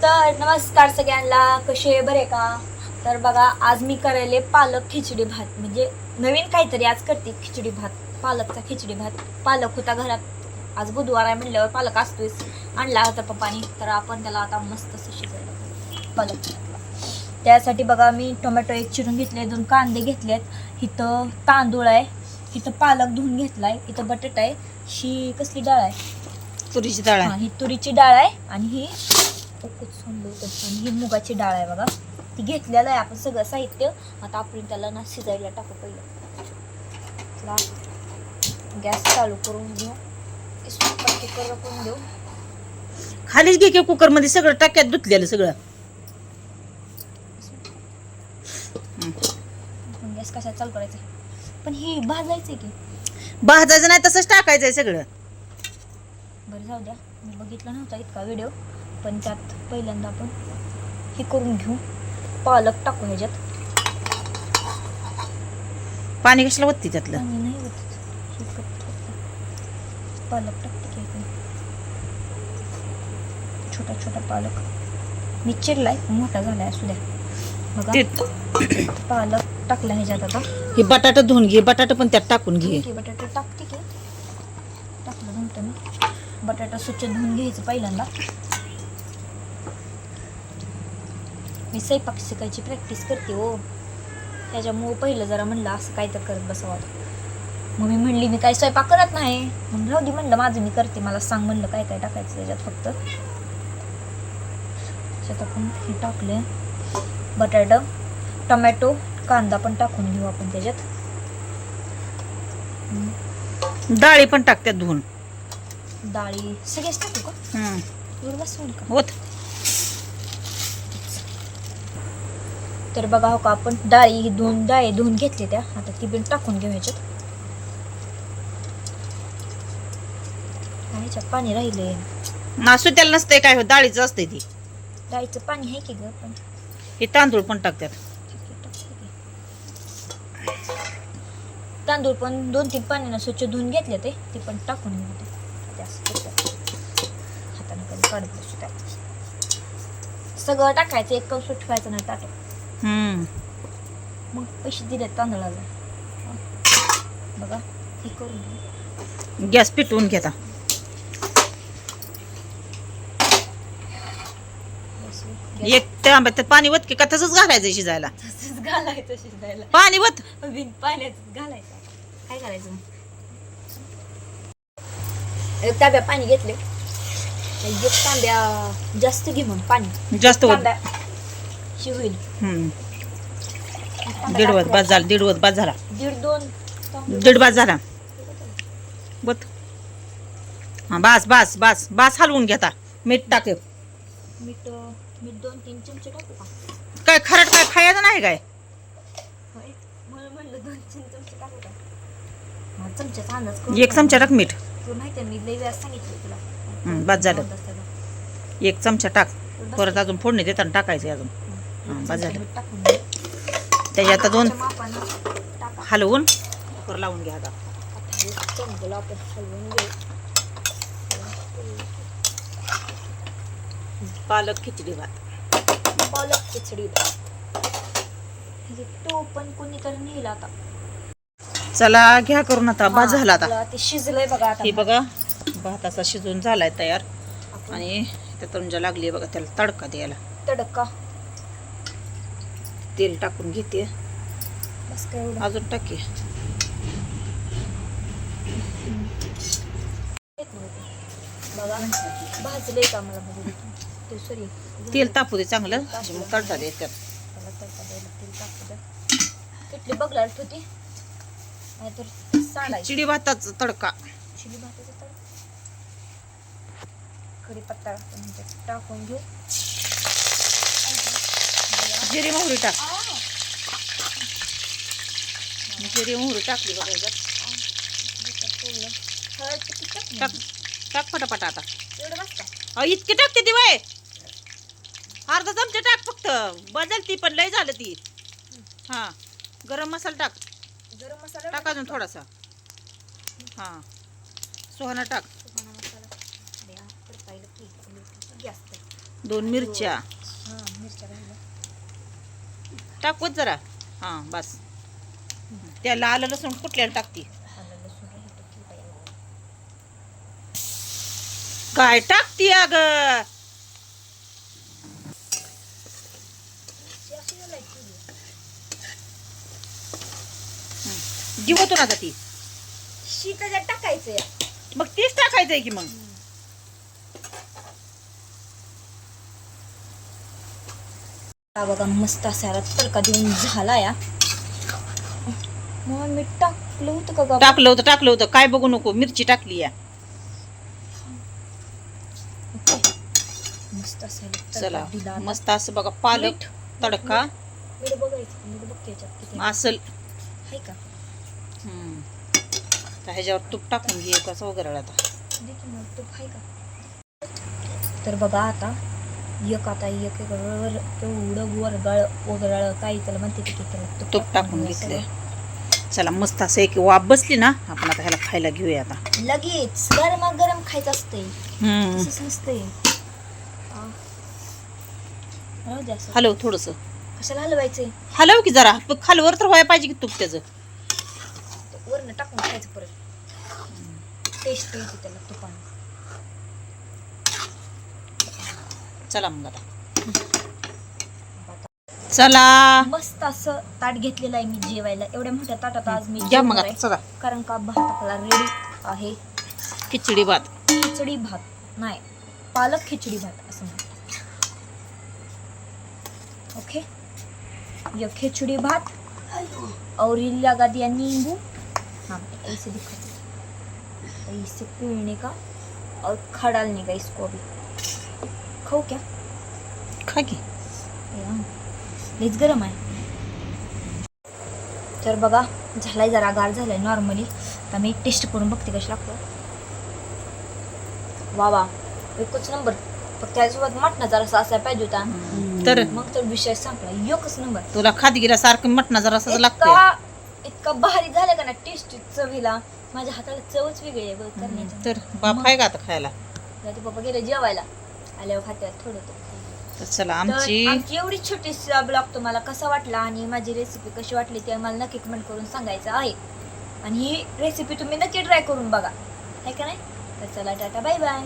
तर नमस्कार सगळ्यांना, कसे बरे का? तर बघा, आज मी करायले पालक खिचडी भात. म्हणजे नवीन काहीतरी आज करते. खिचडी भात, पालकचा खिचडी भात. पालक होता घरात, आज बुधवार आहे म्हणल्यावर पालक असतोच. आणला होता पप्पानी, तर आपण त्याला आता मस्त शिजायला पालक. त्यासाठी बघा, मी टोमॅटो एक चिरून घेतले, 2 कांदे घेतलेत, इथं तांदूळ आहे, इथं पालक धुवून घेतलाय, इथं बटाटा आहे, ही कसली डाळ आहे? तुरीची डाळ आहे. ही तुरीची डाळ आहे आणि ही आणि ही मुगाची डाळ आहे बघा. ती घेतलेलं आहे आपण सगळं साहित्य. आता आपण त्याला ना शिजायला टाकू. पहिलं गॅस चालू करून घेऊ, कुकर करून देऊ. खालीच घे की कुकर मध्ये सगळं टाक्यात धुतलेलं सगळं. गॅस कशा चालू करायचा? पण ही भाजायचं की भाजायचं नाही, तसंच टाकायचंय सगळं. बरं जाऊ द्या, मी बघितला नव्हता इतका व्हिडिओ, पण त्यात पहिल्यांदा आपण हे करून घेऊ. पालक टाकू ह्याच्यात. पाणी कशाला वत्ती त्यातलं? पाणी नाही होत. पालक टाकते की आपण. छोटा छोटा पालक मी चिरलाय, मोठा झालाय, असू द्या. बघा, पालक टाकला ह्याच्यात. आता हे बटाटा धुवून घे, बटाटा पण त्यात टाकून घे. बटाटा टाकते की टाकलं नव्हतं मी. बटाटा स्वच्छ धुवून घ्यायचं पहिल्यांदा. मी स्वयंपाक शिकायची प्रॅक्टिस करते हो, त्याच्यामुळं पहिलं जरा म्हणलं असं काय तर करत बसावं. मग मी म्हणली मी काय स्वयंपाक करत नाही, मग राहू दे म्हणलं, माझं मी करते, मला सांग म्हणलं काय काय टाकायचं त्याच्यात. फक्त त्याच्यात आपण हे टाकले बटाटा, टोमॅटो, कांदा पण टाकून घेऊ आपण त्याच्यात. डाळी पण टाकत्यात धुवून. डाळी सगळेच टाकू का? एवढं बस होईल का? होत. तर बघा, हो का, आपण डाळी धुवून घेतले त्या. आता ती पण टाकून घेऊ ह्याच्यात. ह्याच्यात पाणी राहिले. नासू त्याला नसतंय काय, डाळीचं असतंय ती. डाळीचं पाणी आहे की ग, पण हे तांदूळ पण टाकतात. तांदूळ पण 2-3 पाण्यानं स्वच्छ धुवून घेतले ते पण टाकून घेऊ. हाताने कधी काढत बसू. त्यात सगळं टाकायचं, एक कप ठेवायचं नाही ताटात. मग पैसे दिले तांदळाला. बघा, हे करून घेऊ. गॅस पेटवून घेता. एक तांब्यात पाणी वत की का तसंच घालायचं शिजायला? तसंच घालायचं शिजायला. पाणी वत. बिन पाण्याचं घालायचं. काय करायचं? एक तांब्या पाणी घेतले. एक तांब्या जास्त घे, मग पाणी जास्त वत. शिवईल. दीड वत बाद झाला. दीड वत बाद झाला. दीड बाद झाला. वत. हा, बास बास बास बास. हलवून घेता. मीठ टाक. मीठ 2-3 चमचे टाकू का? काय खरट काय खायचं नाही काय? मला म्हणलं 2-3 चमचे टाकू का? हा, चमच्याचा अंदाज करून 1 चमचा टाक मीठ. तुला माहिती आहे, मी लई वेळा सांगितलं तुला. बाद झालं. 1 चमचा टाक. परत अजून फोडणी देताना टाकायचं अजून. हा, बाद झालं. त्याच्यात आता 2 हलवून कुकर लावून घ्या. आता पालक खिचडी भात. पालक खिचडी भात. तो पण कोणीतरी नेला आता. चला घ्या करून. आता बाद झाला. आता ते शिजलंय बघा. आता हे बघा, भात असा शिजून झालाय तयार. आणि त्या तंजा लागली बघा त्याला तडका द्यायला. तडका तेल टाकून घेते. बस काय एवढं. अजून टाकी. बघा, भाजलंय का मला बघू. ते सॉरी, तेल तापू दे चांगलं. मग तडका दे त्यात. त्याला तडका द्यायला तेल टाकू द्या. किटली बघलात होती, नाहीतर सांडायची. खिचडी भाताचा तडका. चिली भाताचा तडका. कढीपत्ता टाकून घेऊ. जिरी मोहरी टाक. जिरी मोहरी टाकली बघा ह्याच्यात. टाक टाक पटापट. आता इतकी टाकते ती वय. अर्धा चमचा टाक फक्त. बदल ती पण लय झालं ती. हा, गरम मसाला टाक. गरम मसाला टाक अजून थोडासा. हा, सुहाणा टाक. सुहाणा मसाला. गॅस 2 मिरच्या हां मिरच्या राहिल्या. टाकवत जरा. हा बस. त्याला आलं लसूण कुठल्याला टाकती. आलं लसूण राहिलं की बाई. काय टाकती अग? शी अशी घालायची केली. जीवतून आता ती. शी त्याच्यात टाकायचं या. मग तीच टाकायचंय की मग. हा बघा मस्त असा तडका देऊन झाला या. मग मीठ टाकलं होतं का गं? टाकलं होतं काय बघू नको. मिरची टाकली या. ओके. मस्त असा चला तडका दिला आता. मस्त असं बघा पालक तडका मीठ बघायचं मीठ बघते याच्यात किती असल. आहे का. तर ह्याच्यावर तूप टाकून घे कसं वगैरे आता. दे की मग तूप आहे का. तर बघा आता एक एवढं वगळं काही त्याला म्हणते की त्याला तूप टाकून घेतले. चला मस्त असं एक वाफ बसली ना आपण आता ह्याला खायला घेऊया आता. लगेच गरम खायचं असते. तसंच नसते. राहू द्या असं. हलव थोडस. कशाला हलवायचंय. हलव की जरा खालवर तर व्हायला पाहिजे की तूप त्याचं. वरनं टाकून खायचं परत. टेस्ट येते त्याला तुपानं. चला मग आता. चला मस्त असं ताट घेतलेलं आहे मी जेवायला. एवढ्या मोठ्या ताटात आज मी घ्या मग जेवणार आता. आहे. चला कारण का भात आपला रेडी आहे. खिचडी भात. खिचडी भात नाही पालक खिचडी भात असं म्हणतात. ओके ये खिचड़ी भात और ये लगा दिया नींबू. हाँ ऐसे दिखा ऐसे पीने का और खा डालने का इसको अभी. खाऊ क्या. खा की. लईच गरम आहे. तर बघा झालाय जरा गार झालाय नॉर्मली. आता मी टेस्ट करून बघते कशी लागतो. वा वा एकच नंबर. फक्त त्याच्यासोबत मटणाचा रसा असायला पाहिजे होता. तर मग तर विषय संपला. एकच नंबर. तुला खादगिरा सारखं मटणाचा रसा लागतोय. इतका भारी झालं का ना टेस्ट चवीला. माझ्या हाताला चवच वेगळी आहे बघ करण्याची. तर बाप आहे का आता खायला. ते पप्पा गेले जेवायला. आल्यावर खात्यात थोडं तर चला तर आमची आमची एवढी छोटीशी ब्लॉग तुम्हाला कसा वाटला आणि माझी रेसिपी कशी वाटली ते मला नक्की कमेंट करून सांगायचं आहे. आणि ही रेसिपी तुम्ही नक्की ट्राय करून बघा आहे का नाही. तर चला टाटा बाय बाय.